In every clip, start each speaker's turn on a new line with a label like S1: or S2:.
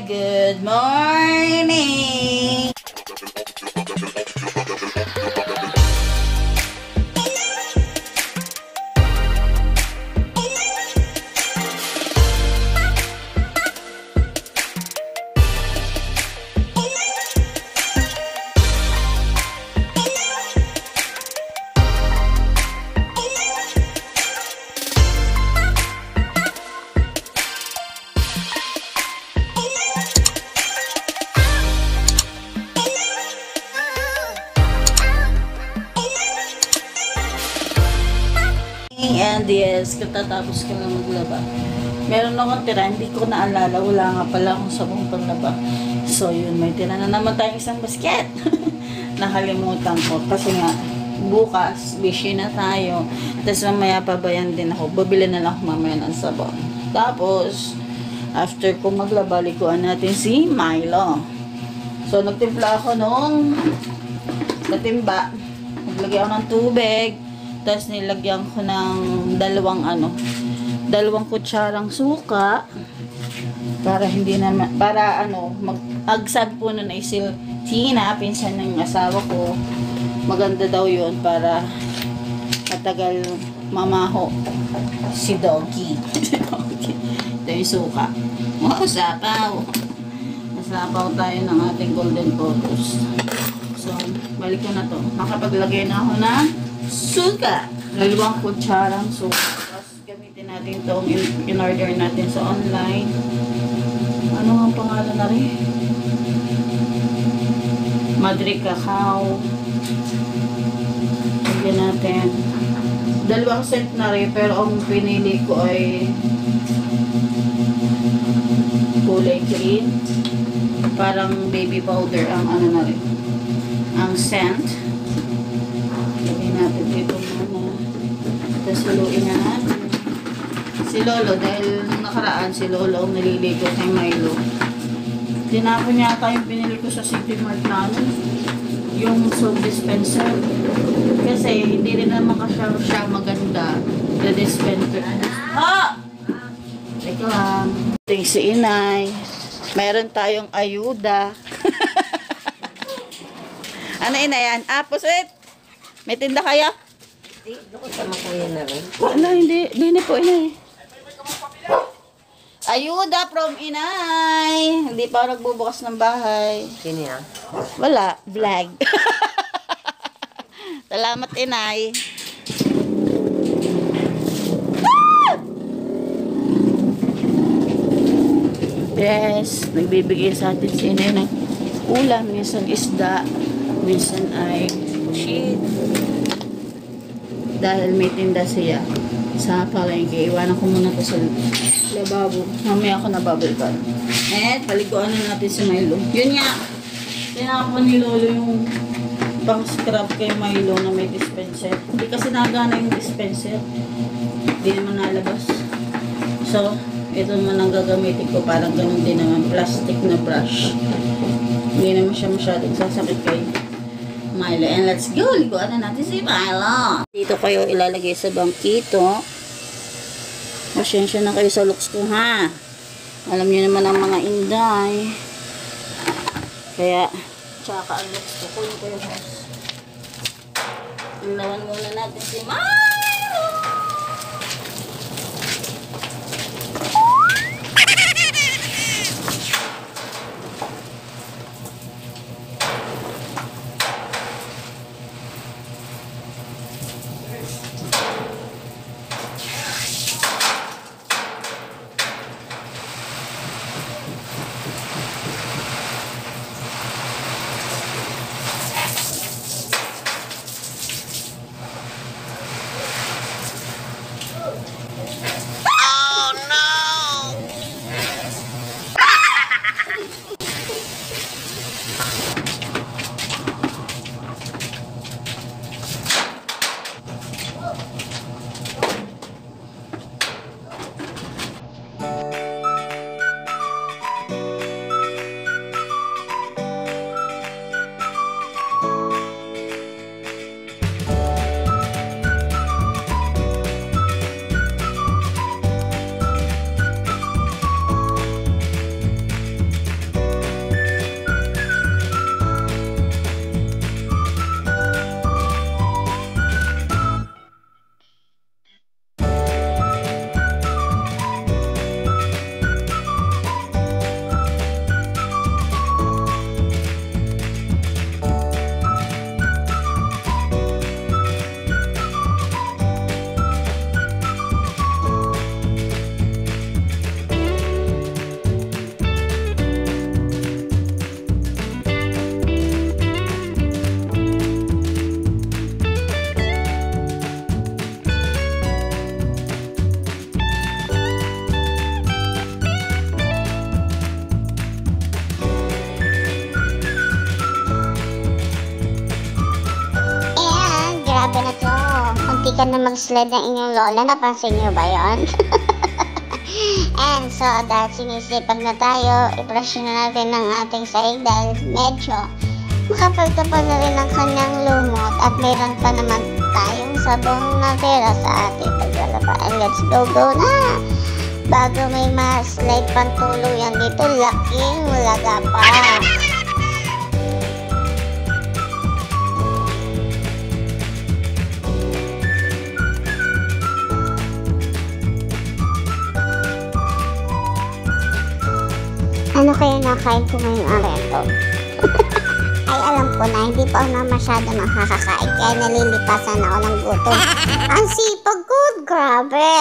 S1: Good morning! And yes, katatapos ko lang maglaba. Meron akong tira, hindi ko naalala. Wala nga pala akong sabong panlaba. So yun, may tira na naman tayong isang basket. Nakalimutan ko. Kasi nga, bukas, busy na tayo. Tapos mamaya pabayan din ako. Babili na lang ako mamaya ng sabon. Tapos, after ko maglaba, likuan natin si Milo. So, nagtimpla ako nung natimba. Naglagay ako ng tubig. Tapos nilagyan ko ng dalawang kutsarang suka para hindi na mag-agsad po nun ay si Tina, pinsan ng asawa ko. Maganda daw yun para matagal mamaho si Doggy. Ito yung suka. Wow, sapaw. Nasapaw tayo ng ating golden photos. So, balik ko na to. Nakapaglagay na ako ng suka. 2 kutsarang suka. Tapos gamitin natin itong in-order natin sa online. Ano ang pangalan na rin? Madre Cacao. Lagyan natin. 2 set na rin, pero ang pinili ko ay kulay green. Parang baby powder ang ano na rin. Ang scent. Lagyan natin dito muna. Tapos haluin na natin. Si Lolo, dahil nakaraan si Lolo ang naliligo kay Milo. Tinapon niya ata yung pinili ko sa City Mart na yung soap dispenser. Kasi hindi rin naman siya maganda. The dispenser. Ah! Teka lang. Ito si Inay. Meron tayong ayuda. Ano Inay yan? Pusit! May tinda kaya?
S2: Hindi, doon sa makuya na rin.
S1: Ano, hindi. Hindi po, Inay. Ayuda from Inay. Hindi pa ako nagbubukas ng bahay.
S2: Sino yan?
S1: Wala. Vlog. Salamat, Inay. Yes. Nagbibigay sa atin si Inay ng ulam. Minsan isda. Minsan ay shit. Dahil may tinda siya sa palengke. Iwanan ko muna to sa lababo. Mamaya ako nababalikan. And paliguan na natin si Milo. Yun nga. Tinapon ni Lolo yung pang scrub kay Milo na may dispenser. Hindi kasi nagana yung dispenser. Hindi naman nalabas. So, ito naman ang gagamitin ko. Parang ganun din naman. Plastic na brush. Hindi naman siya masyadong sasakit kay Milo. And let's go. Liguan na natin si Milo. Dito kayo ilalagay sa bangkito. Pasensya na kayo sa looks ko ha. Alam niyo naman ang mga inday. Kaya, tsaka ang looks ko. Kunin ko yung hose. Ilawan muna natin si Milo.
S3: ka na mag-sled ng inyong lola. Napansin niyo ba yun? And so, dahil sinisipag na tayo, i-brush na natin ang ating sahig dahil medyo makapagtapal na rin ang kanyang lumot at mayroon pa naman tayong sabong natira sa ating paglalaba. And let's go na! Bago may ma-slide pang tuluyan dito, laking laga pa. Ano kaya nakain ko ngayong araw to? Ay, alam ko na, hindi pa ako na masyado makakakain, kaya nalilipasan ako ng gutom. Ang sipag ko, grabe!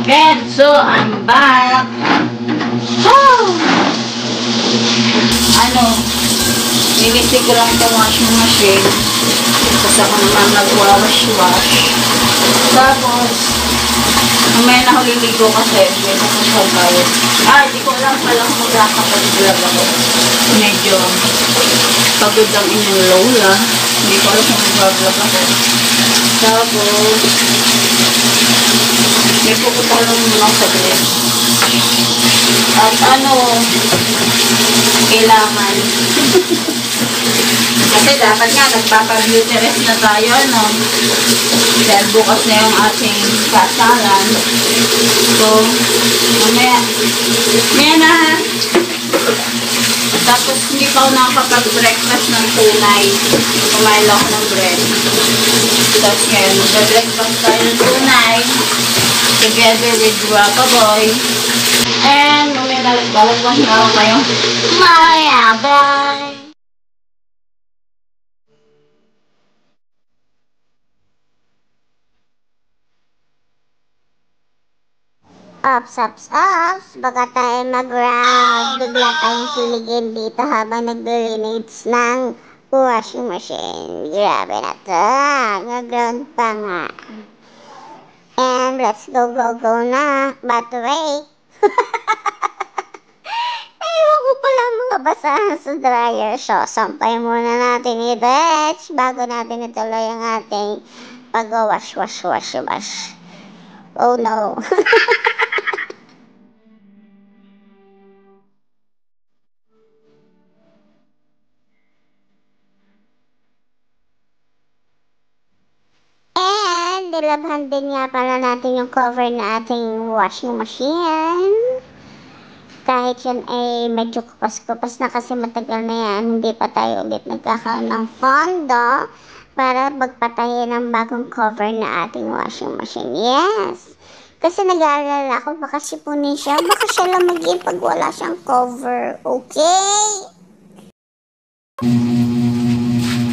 S1: Okay, so I'm back. Oh! Nilisig ko lang itong washing machine. Tapos ako naman nagwawash-wash. Tapos, mamaya na ako liligo kasi may sasasal tayo. Di ko alam pala kung magkakapag-vlog ako. Medyo pagod ang inyong lola. Hindi ko alam kung mag-vlog ako. Tapos, may pupunta lang muna sa grid. At kailangan. Kasi dapat nga, nagpapa-beauty rest na tayo, Dahil bukas na yung ating kasalan. So, mamaya na. Tapos, hindi pa ako nakakapag-breakfast ng tunay. Kumain lang ako ng bread. Tapos ngayon, mag-breakfast tayo ng tunay. Together with Guapa Boy. And, mamaya dalag-dalag na ako kayo. Maya, bye!
S3: Ops. Baka tayo mag-round. Bigla tayong kiligin dito habang nag-grenades ng washing machine. Grabe na to. Nag-ground pa nga. And let's go na. But wait. Ewan ko pala mga basahan sa dryer. So, sampay muna natin i-batch bago natin ituloy ang ating pag-wash. Oh no. And nilabhan din nga pala natin yung cover na ating washing machine. Kahit yan ay medyo kupas na kasi matagal na yan, hindi pa tayo ulit nagkakaroon ng pondo para magpatayin ng bagong cover na ating washing machine. Yes! Kasi nag-aalala ako, baka sipunin siya, baka siya lang mag-iin pag wala siyang cover. Okay?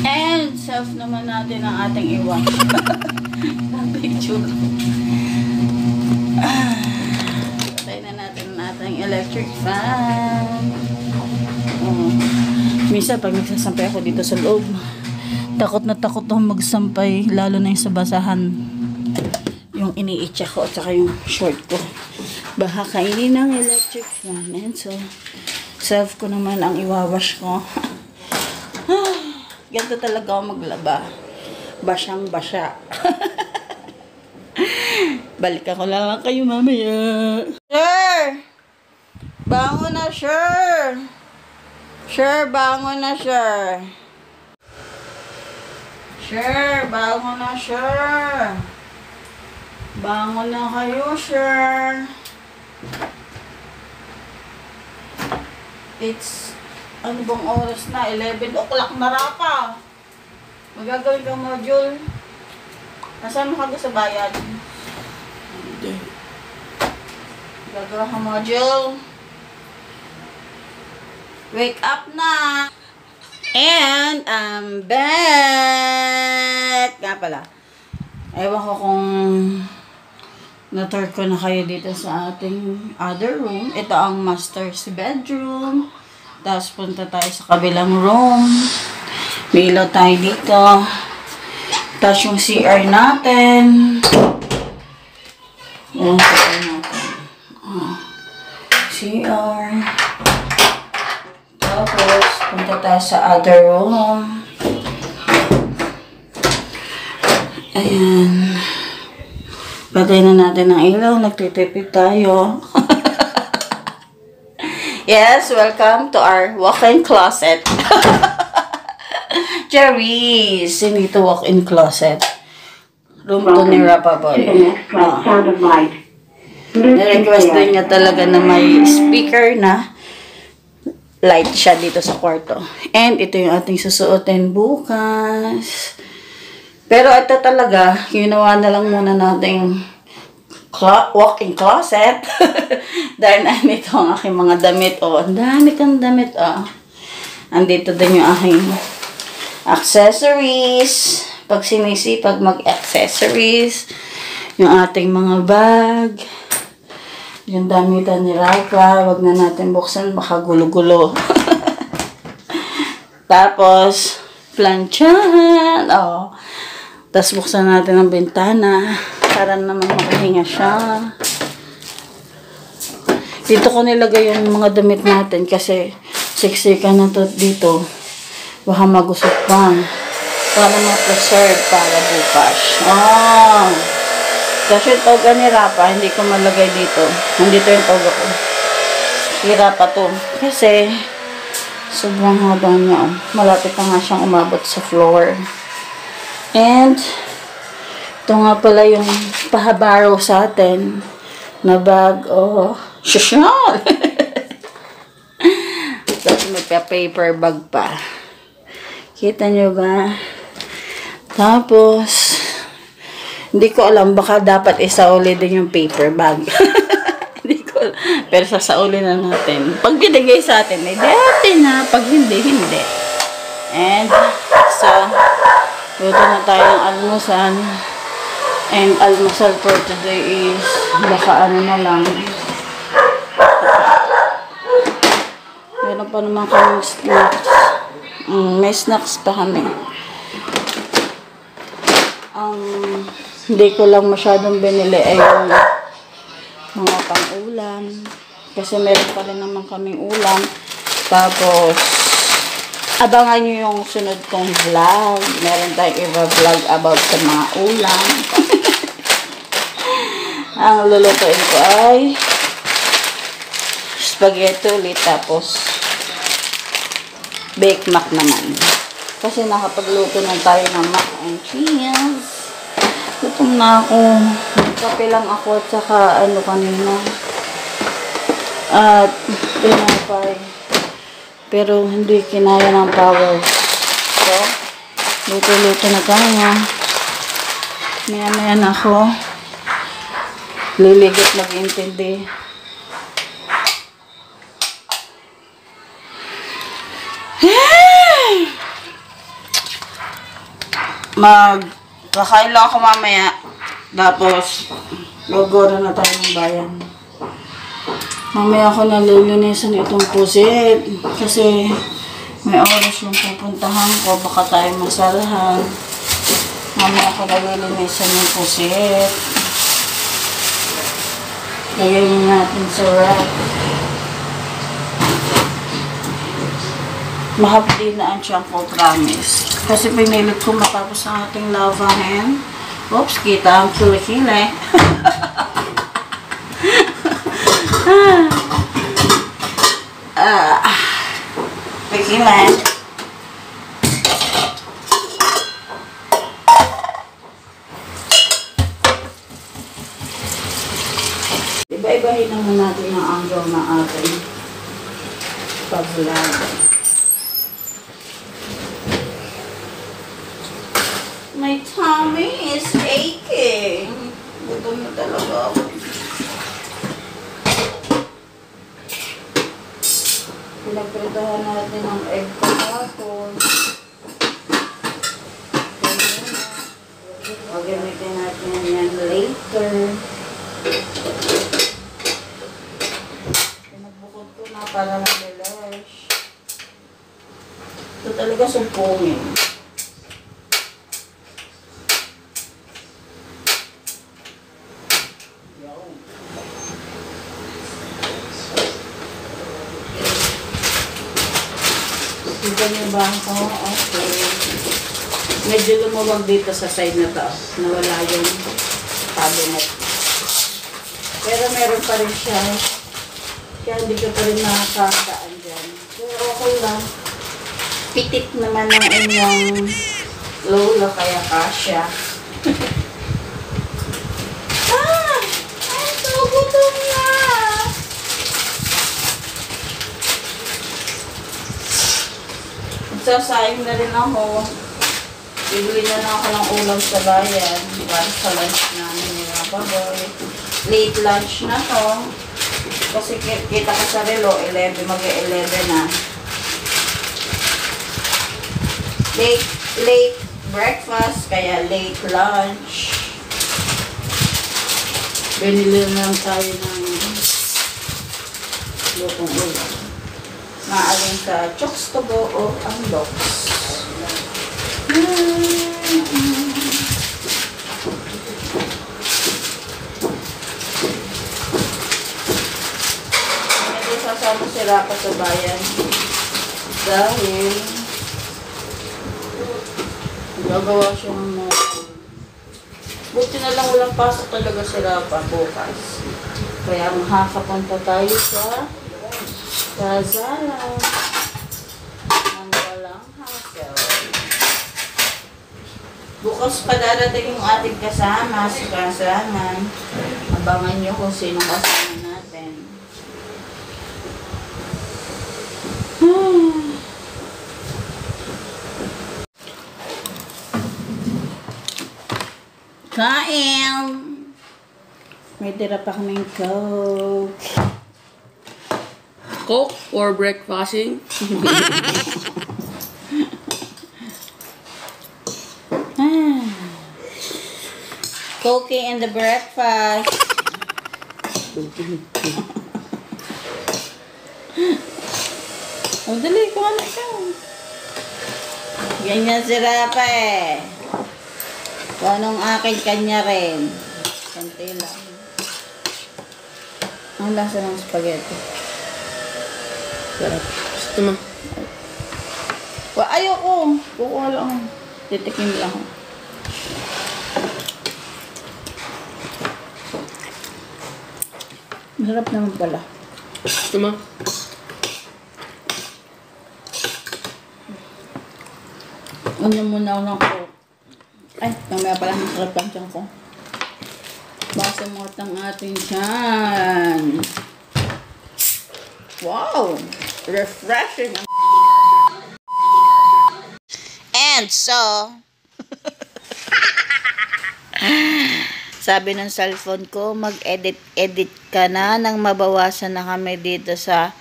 S1: And self naman natin ang ating iwan. Ang picture. Patay na natin ang ating electric fan. Minsan pag nagsasampay ako dito sa loob, takot na takot akong magsampay, lalo na yung sa basahan. Yung iniitsa ko at saka yung short ko. Baka kainin ng electric fan. And so, self ko naman ang iwawash ko. Ganito talaga ako maglaba. Basyang basya. Balikan ko lang kayo mamaya. Sure! Bangon na, sure! Sure, bangon na, sure! Sure, bangon na, sure! Bangon na kayo, sure! It's ano bang oras na? 11 o'clock na rapa. Magagawin kang module. Nasaan mo ka sa bayan? Hindi. Gagawa kang module. Wake up na! And I'm back! Nga pala. Ewan ko kung Na-tour ko na kayo dito sa ating other room. Ito ang master's bedroom. Tapos punta tayo sa kabilang room. May ilaw tayo dito. Tapos yung CR natin. Yung CR natin. CR. Tapos punta tayo sa other room. Ayan. Patay na natin ang ilaw. Nagtitipid tayo. Yes, welcome to our walk-in closet. Jerry's. Hindi to walk-in closet. Room to ni Rapaboy. Na-request din niya talaga na may speaker na light siya dito sa kwarto. And ito yung ating susuotin bukas. Pero ito talaga, ginawa na lang muna nating walk-in closet. Dahil nandito ang aking mga damit. Ang dami kang damit. Andito din yung aking accessories. Pag sinisipag mag-accessories. Yung ating mga bag. Yung damitan ni Rafa. Wag na natin buksan. Baka gulo-gulo. Tapos, planchahan. Tapos buksan natin ang bintana para naman makahinga siya. Dito ko nilagay yung mga damit natin kasi siksikan na to dito. Baka magusok pa. Para ma-preserve para bukas. Kasi yung toga ni Rapa, hindi ko malagay dito. Nandito yung toga ko. Hira pa to. Kasi sobrang haba niya. Malapit na nga siyang umabot sa floor. And, ito nga pala yung pahabaro sa atin na bag. Sosyal! Tapos may paper bag pa. Kita nyo ba? Tapos, hindi ko alam, baka dapat isauli din yung paper bag. Hindi ko alam. Pero sasauli na natin. Pag binigay sa atin, di atin na. Pag hindi, hindi. And, luto na tayo ng almusal. And almusal for today is baka ano na lang. Meron pa naman kaming snacks. May snacks pa kami. Hindi ko lang masyadong binili ay yung mga pang-ulam. Kasi meron pa rin naman kaming ulam. Tapos, abangan nyo yung sunod kong vlog. Meron tayong i-vlog about sa mga ulam. Ang lulutuin ko ay spaghetti ulit. Tapos baked mac naman. Kasi nakapagluto na tayo ng mac and cheese. Gutom na ako. Kape lang ako at saka ano kanina. At tinapay. Pero hindi kinaya ng power. So, luto-luto na tayo. Maya-maya na ako. Liligit mag-intindi. Kakain lang ako mamaya. Tapos, gagawin na tayo ng bayan. Mamaya ako nalilinisan itong pusit. Kasi may oras yung pupuntahan ko. Baka tayo masalahan. Mamaya ako nalilinisan yung pusit. Lagyan natin sa wrap. Mahapdi na ang shampoo, promise. Kasi pinilit ko matapos ang ating lavahin. Oops, kita ang kilikili. Pikilan. Iba-ibahin naman natin ang angle ng ating pag-vlog. My tummy is aching. Gutom na talaga ako. Pinagpritahan natin ang egg kahapon. Gagamitin natin yan later. pungin. Kita niyo ba ako? Okay. Medyo lumuwag dito sa side na to. Nawala yung cabinet. Pero meron pa rin siya. Kaya hindi ka pa rin nakakasaan dyan. Pero okay lang. Pitik naman ng inyong lola kaya kasya. Ah! Ay, so gutom na! Magsasayang na rin ako. Bibili na lang ako ng ulam sa bayan para sa lunch namin ni Rababoy. Late lunch na to. Kasi kita ko sa relo, 11, mag-11 na. Late breakfast, kaya late lunch. Binili na lang tayo ng lutong ulam. Maaling sa Chokes to Go o ang Dogs. Medyo sasama si Rapa sa bayan dahil gagawa siya ng buti na lang walang pasok talaga si Rapa bukas. Kaya makakapunta tayo sa Zara ng walang hassle. Bukas pa darating yung ating kasama sa kasaman. Abangan nyo kung sino kasama natin. Kain! May tira pa kaming Coke.
S4: Coke for breakfasting.
S1: Cooking in the breakfast. Oh, dali, kuha na ikaw. Ganyan si Rapa eh. Kung anong akin, kanya rin. Kanti lang. Ang lasa ng spaghetti.
S4: Sarap. Gusto mo?
S1: Ayoko. Kukuha lang. Titikim lang. Masarap naman pala.
S4: Gusto mo?
S1: Ano muna ako ng Coke. Ay, mamaya pala masarap ang tiyan ko. Basa mo ang ating tiyan. Wow! Refreshing! And so, sabi ng cellphone ko, mag-edit ka na nang mabawasan na kami dito sa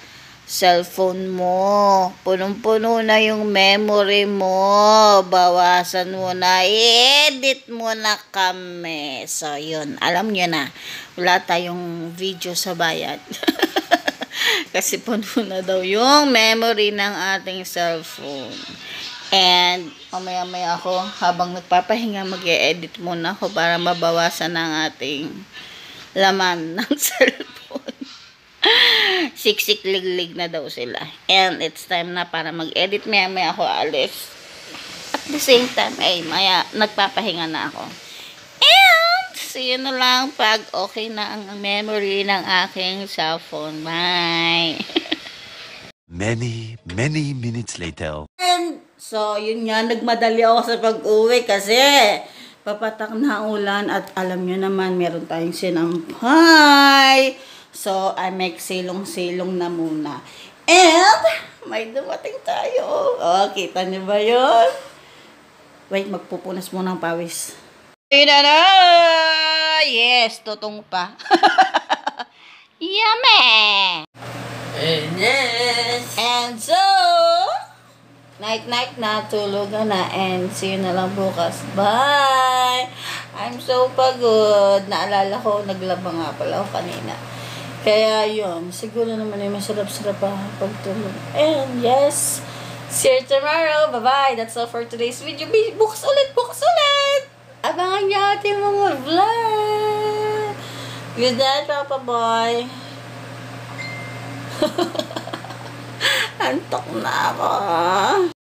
S1: cellphone mo. Punong-puno na yung memory mo. Bawasan mo na. I-edit mo na kami. So, yun. Alam nyo na. Wala tayong video sa bayad. Kasi puno na daw yung memory ng ating cellphone. And, mamaya-maya ako, habang nagpapahinga, mag-e-edit muna ako para mabawasan ang ating laman ng cellphone. Siksik-liglig na daw sila. And, it's time na para mag-edit. Maya-maya ako alis. At the same time, maya, nagpapahinga na ako. And, see you na lang pag okay na ang memory ng aking cellphone. Bye!
S5: Many minutes later.
S1: And, so, yun nga, nagmadali ako sa pag-uwi kasi papatak na ulan at alam nyo naman, meron tayong sinampay. So, I make silong-silong na muna. And, may dumating tayo. Oh, kita nyo ba yun? Wait, magpupunas muna ng pawis. Ina na! Yes, tutong pa. Yummy!
S4: Yes!
S1: And so, night-night na, tulog na, and see you na lang bukas. Bye! I'm so pagod. Naalala ko, naglaba nga pala ako kanina. Kaya yun, siguro naman ay masarap-sarap pagtulog. And yes, See you tomorrow. Bye-bye. That's all for today's video. Bukas ulit, bukas ulit. Abangan niyo ating mga vlog. Good night, Papa Boy. Antok na ako.